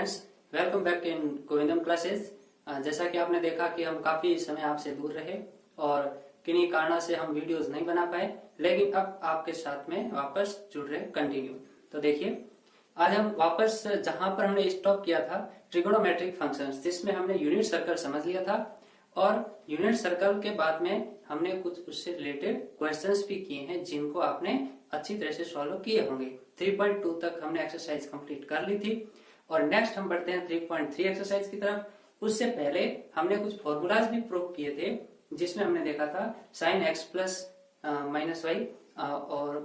Friends, welcome back in Govindam classes. जैसा कि आपने देखा कि हम काफी समय आपसे दूर रहे और किन्हीं कारणों से हम वीडियोस नहीं बना पाए, लेकिन अब आपके साथ में वापस जुड़ रहे कंटिन्यू। तो देखिए, आज हम वापस जहां पर हमने स्टॉप किया था ट्रिगोनोमेट्रिक फंक्शंस, जिसमें हमने यूनिट सर्कल समझ लिया था और यूनिट सर्कल के बाद में हमने कुछ उससे रिलेटेड क्वेश्चंस भी किए हैं जिनको आपने अच्छी तरह से सॉल्व किए होंगे। 3.2 तक हमने एक्सरसाइज कंप्लीट कर ली थी और नेक्स्ट हम बढ़ते हैं 3.3 एक्सरसाइज की तरफ। उससे पहले हमने कुछ फॉर्मूलाज भी प्रूव किए थे जिसमें हमने देखा था sine x plus minus y और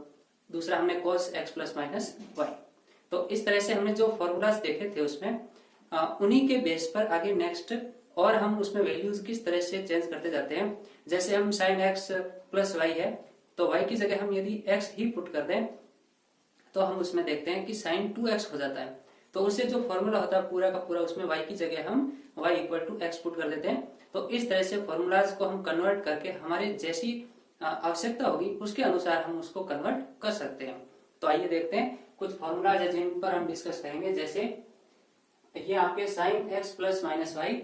दूसरा हमने cos x plus minus y. तो इस तरह से हमने जो फॉर्मूलाज देखे थे उसमें उन्हीं के बेस पर आगे नेक्स्ट और हम उसमें वैल्यूज किस तरह से चेंज करते जाते हैं। जैसे हम साइन एक्स प्लस वाई है तो वाई की जगह हम यदि एक्स ही पुट कर दें तो हम उसमें देखते हैं कि साइन 2x हो जाता है। तो उससे जो फॉर्मूला होता है पूरा का पूरा, उसमें y की जगह हम y equal to x put कर देते हैं। तो इस तरह से फॉर्मूलाज को हम कन्वर्ट करके हमारे जैसी आवश्यकता होगी उसके अनुसार हम उसको कन्वर्ट कर सकते हैं। तो आइए देखते हैं कुछ फॉर्मूलाज है जिन पर हम डिस्कस करेंगे। जैसे ये आपके sine x plus minus y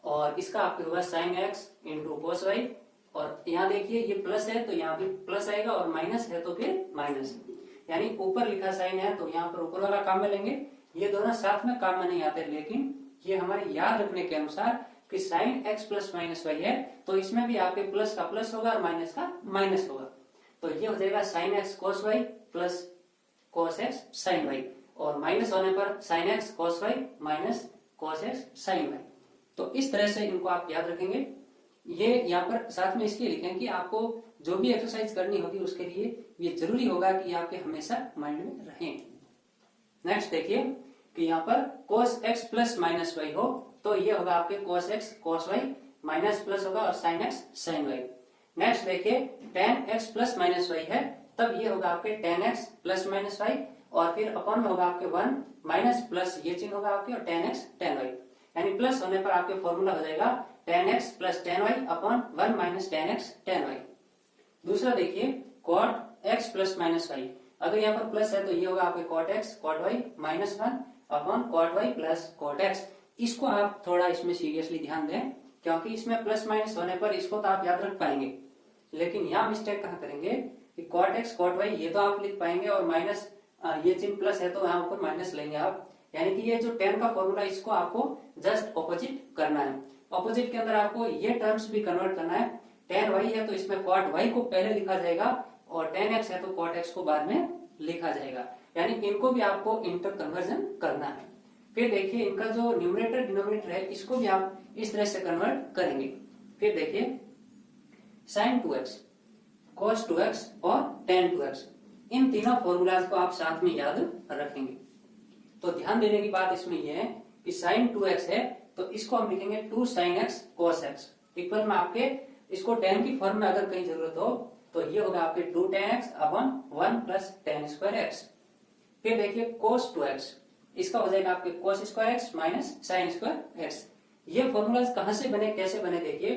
और इसका आपके होगा sine x into cos y, और यहाँ देखिए ये प्लस है तो यहाँ भी प्लस आएगा और माइनस है तो फिर माइनस, यानी ऊपर लिखा साइन है तो यहाँ पर ऊपर वाला काम में लेंगे। ये दोनों साथ में काम में नहीं आते, लेकिन ये हमारे याद रखने के अनुसार कि sine x plus minus y है तो इसमें भी आपके प्लस का प्लस होगा और माइनस का माइनस होगा। तो ये हो जाएगा sine x cos y plus cos x sine y, और माइनस होने पर sine x cos y minus cos x sine y. तो इस तरह से इनको आप याद रखेंगे। ये यहाँ पर साथ में इसलिए लिखें कि आपको जो भी एक्सरसाइज करनी होगी उसके लिए ये जरूरी होगा कि आपके हमेशा माइंड में रहें। नेक्स्ट देखिए कि यहाँ पर cos x plus minus y हो तो ये होगा आपके cos x cos y minus plus होगा और sin x sin y। Next देखिए tan x plus minus y है तब ये होगा आपके tan x plus minus y, और फिर अपॉन में होगा आपके 1 माइनस प्लस ये चिन्ह होगा आपके और tan x tan y, यानी प्लस होने पर आपके फॉर्मूला हो जाएगा tan x plus tan y upon 1 minus tan x tan y। दूसरा देखिए cot x plus minus y, अगर यहाँ पर प्लस है तो ये होगा आपके cot x cot y minus 1 upon cot y plus cot x। इसको आप थोड़ा इसमें सीरियसली ध्यान दें क्योंकि इसमें प्लस माइनस होने पर इसको तो आप याद रख पाएंगे, लेकिन यहाँ मिस्टेक कहाँ करेंगे कि cot x cot y ये तो आप लिख पाएंगे और माइनस ये चिन्ह प्लस है तो यहाँ ऊपर माइनस लेंगे आप, यानी कि ये जो tan का फॉर्मूला इसको आपको जस्ट ऑपोजिट करना है। ऑपोजिट के अंदर आपको ये टर्म्स भी कन्वर्ट करना है। tan y है तो इसमें cot y को पहले लिखा जाएगा और tan x है तो cot x को बाद में लिखा जाएगा, यानी इनको भी आपको इंटर कन्वर्जन करना है। फिर देखिए इनका जो न्यूमरेटर डिनोमिनेटर है इसको भी आप इस तरह से कन्वर्ट करेंगे। फिर देखिए sin 2x cos 2x और tan 2x, इन तीनों फॉर्मूलाज को आप साथ में याद रखेंगे। तो ध्यान देने की बात इसमें यह है कि sin 2x है तो इसको हम लिखेंगे 2 sin x cos x equal में आपके इसको tan की फॉर्म में अगर कहीं जरूरत हो तो ये होगा आपके 2 tan x upon 1 plus tan square x। फिर देखिए cos 2x, इसका हो जाएगा आपके cos square x minus sin square x। ये फॉर्मूलाज कहां से बने कैसे बने देखिए,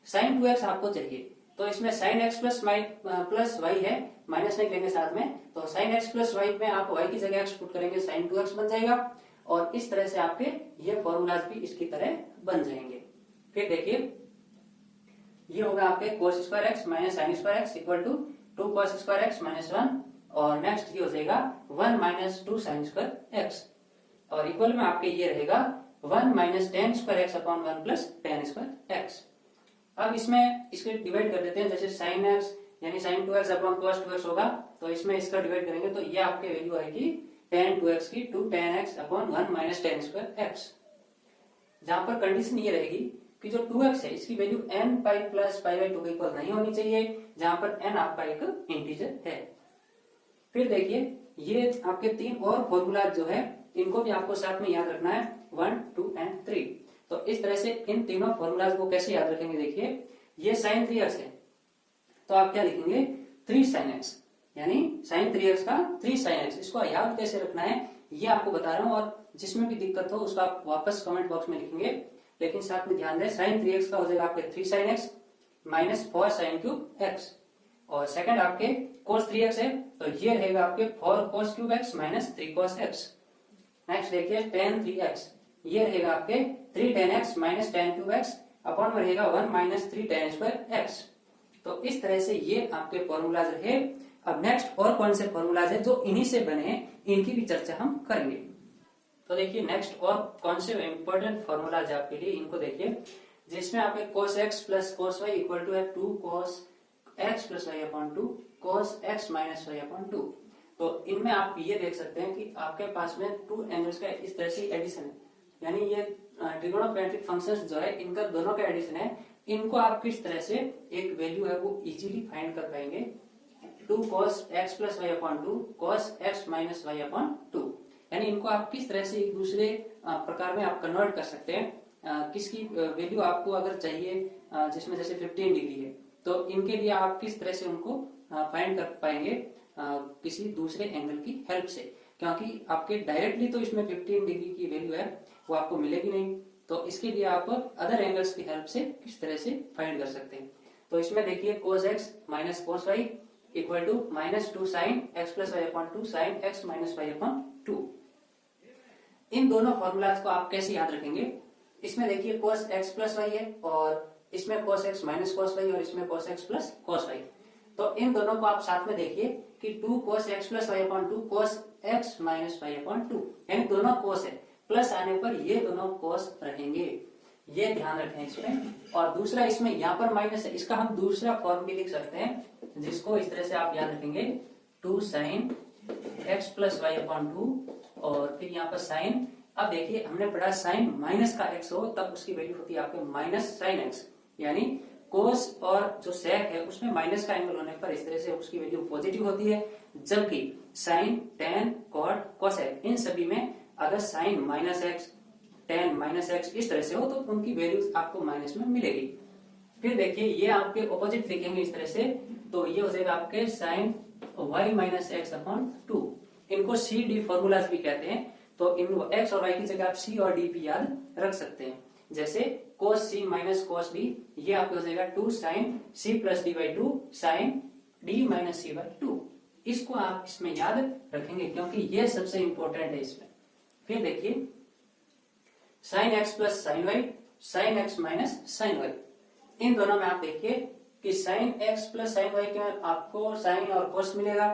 sin 2x आपको चाहिए तो इसमें sin x प्लस y है, माइनस नहीं लेंगे साथ में, तो sin x प्लस y में आप y की जगह x पुट करेंगे sin 2x बन जाएगा, और इस तरह से आपके ये फॉर्मूलाज भी इसकी तरह बन जाएंगे। फिर देखिए ये होगा आपके cos square x minus sin square x equal to 2 cos square x minus 1, और नेक्स्ट ये हो जाएगा 1 माइनस 2 sin स्क्वायर x, और इक्वल में आपके ये रहेगा 1 minus tan square x upon 1 plus tan square x। अब इसमें इसको डिवाइड कर देते हैं, जैसे sin x यानी sin 2x upon cos 2x होगा तो इसमें इसका डिवाइड करेंगे तो ये आपके वैल्यू आएगी tan 2x की 2 tan x upon 1 minus tan square x, जहां पर कंडीशन ये रहेगी कि जो 2x है इसकी value n pi plus pi by 2 के इक्वल नहीं होनी चाहिए, जहां पर n आपका एक इंटीजर है। फिर देखिए ये आपके तीन और फॉर्मूला जो है इनको भी आपको साथ में याद रखना है 1 2 एंड 3। तो इस तरह से इन तीनों फॉर्मूलाज को कैसे याद रखेंगे देखिए, ये sin 3x है तो आप क्या लिखेंगे 3 sin x, यानी sin 3x का 3 sin x। इसको याद कैसे रखना है ये आपको बता रहा हूं, और जिसमें भी दिक्कत हो उसको आप वापस कमेंट बॉक्स में लिखेंगे, लेकिन साथ में ध्यान दें sin 3x का हो जाएगा आपके 3 sin x minus 4 sin cube x, और सेकंड आपके cos 3x है तो ये रहेगा आपके 4 cos cube x minus 3 cos x। Next देखिए tan 3x, ये रहेगा आपके 3 tan x minus tan 2x upon में रहेगा 1 माइनस 3 tan स्क्वायर x। तो इस तरह से ये आपके फॉर्मूलाज रहे। अब नेक्स्ट और कौन से फॉर्मूलाज है जो इन्हीं से बने हैं, इनकी भी चर्चा हम करेंगे। तो देखिए नेक्स्ट और कौन से इंपॉर्टेंट फॉर्मूलाज आपके लिए, इनको देखिए, जिसमें आपके cos x plus cos y equal to है 2 cos x plus y upon 2 cos x minus y upon 2। तो इनमें आप ये देख सकते हैं कि आपके पास में टू एंगल्स का इस तरह से एडिशन है, यानी ये ट्रिगोनोमेट्रिक फंक्शंस जो है इनका दोनों का एडिशन है। इनको आप किस तरह से एक वैल्यू है वो इजीली फाइंड कर पाएंगे, 2 cos x plus y upon 2 cos x minus y upon 2, यानी इनको आप किस तरह से एक दूसरे प्रकार में आप कन्वर्ट कर सकते हैं। किसकी वैल्यू आपको अगर चाहिए जिसमें जैसे 15 डिग्री है, तो इनके लिए आप किस तरह से उनको फाइंड कर पाएंगे किसी दूसरे एंगल की हेल्प से, क्योंकि आपके डायरेक्टली तो इसमें 15 डिग्री की वैल्यू है वो आपको मिलेगी नहीं। तो इसके लिए आप अदर एंगल्स की हेल्प से किस तरह से फाइंड कर सकते हैं। तो इसमें देखिए cos x minus cos y equal to minus 2 sin x plus y upon 2 sin x minus y upon 2। इन दोनों फॉर्मूलाज को आप कैसे याद रखेंगे, इसमें देखिए cos x प्लस y है और इसमें cos x minus cos y और इसमें cos x plus cos y। तो इन दोनों को आप साथ में देखिए कि 2 cos x plus y upon 2 cos x minus y upon 2, यानी दोनों cos है, प्लस आने पर ये दोनों cos रहेंगे, ये ध्यान रखें इसमें। और दूसरा इसमें यहाँ पर माइनस है, इसका हम दूसरा फॉर्म भी लिख सकते हैं, जिसको इस तरह से आप याद रखेंगे 2 sin x plus y upon 2 और फिर यहाँ पर साइन। अब देखिए हमने पढ़ा साइन माइनस का x हो तब उसकी वैल्यू होती है आपके माइनस साइन x, यानी कोस और जो सेक है उसमें माइनस का एंगल होने पर इस तरह से उसकी वैल्यू पॉजिटिव होती है, जबकि साइन टेन कॉट कोसेक इन सभी में अगर sine minus x tan minus x इस तरह से हो तो उनकी वैल्यू आपको माइनस में मिलेगी। फिर देखिए ये आपके ऑपोजिट लिखेंगे इस तरह से, तो ये हो जाएगा आपके sine y minus x upon 2। इनको सी डी फॉर्मूलाज भी कहते हैं, तो इन x और y की जगह आप c और d भी याद रख सकते हैं। जैसे cos c minus cos d, ये आपको हो जाएगा 2 sin c plus d by 2 sin d minus c by 2। इसको आप इसमें याद रखेंगे क्योंकि ये सबसे इंपॉर्टेंट है इसमें। फिर देखिए sin x plus sin y sin x minus sin y, इन दोनों में आप देखिए कि sin x plus sin y के आपको sin और cos मिलेगा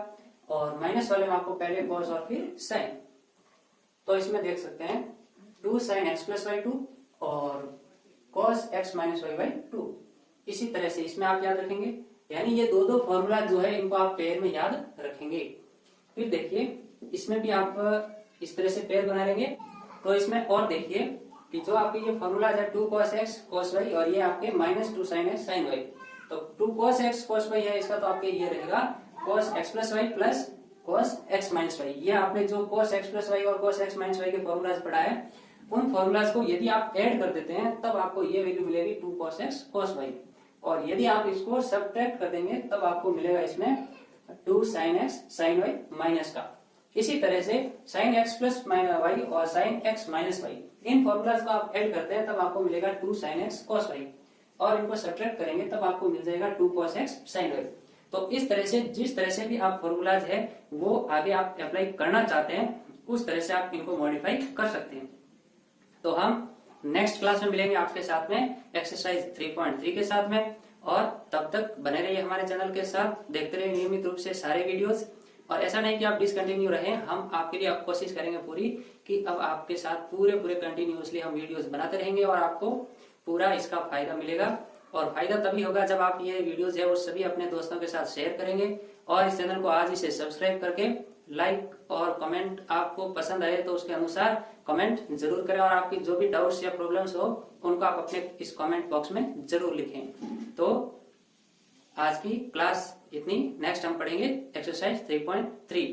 और माइनस वाले में आपको पहले cos और फिर sin। तो इसमें देख सकते हैं 2 sin x प्लस y 2 और cos x minus y by 2। इसी तरह से इसमें आप याद रखेंगे, यानी ये दो फॉर्मूला जो है इनको आप पेयर में याद रखेंगे। फिर देखिए इसमें भी आप इस तरह से पेयर बना लेंगे। तो इसमें और देखिए कि जो आपके ये फॉर्मूला है 2 cos x cos y और ये आपके minus 2 sin x sin y, तो 2 cos x cos y है इसका, तो आपके ये रहेगा cos x plus y plus cos x minus y। ये आपने जो cos x प्लस y और cos x माइनस y के फॉर्मूलाज पढ़ा है, उन फॉर्मूलाज को यदि आप ऐड कर देते हैं तब आपको ये वैल्यू मिलेगी 2 cos x cos y, और यदि आप इसको सब्ट्रैक्ट कर देंगे तब आपको मिलेगा इसमें 2 sin x sin y minus का। इसी तरह से sin x प्लस y और sin x माइनस y, इन फॉर्मूलाज को आप ऐड करते हैं तब आपको मिलेगा 2 sin x cos y, और इनको सब्ट्रैक्ट करेंगे तब आपको मिल जाएगा 2 cos x sin y। तो इस तरह से जिस तरह से भी आप फॉर्मूलाज है वो आगे आप अप्लाई करना चाहते हैं उस तरह से आप इनको मॉडिफाई कर सकते हैं। तो हम नेक्स्ट क्लास में मिलेंगे आपके साथ में एक्सरसाइज 3.3 के साथ में, और तब तक बने रहिए हमारे चैनल के साथ, देखते रहिए नियमित रूप से सारे वीडियोस। और ऐसा नहीं कि आप डिसकंटिन्यू रहें, हम आपके लिए अब कोशिश करेंगे पूरी कि अब आपके साथ पूरे कंटिन्यूअसली हम वीडियोस बनाते रहेंगे और आपको पूरा इसका फायदा मिलेगा। और फायदा तभी होगा जब आप ये वीडियोस है वो सभी अपने दोस्तों के साथ शेयर करेंगे, और इस चैनल को आज इसे सब्सक्राइब करके लाइक और कमेंट आपको पसंद आए तो उसके अनुसार कमेंट जरूर करें, और आपकी जो भी डाउट्स या प्रॉब्लम्स हो उनको आप अपने इस कमेंट बॉक्स में जरूर लिखें। तो आज की क्लास इतनी, नेक्स्ट हम पढ़ेंगे एक्सरसाइज 3.3।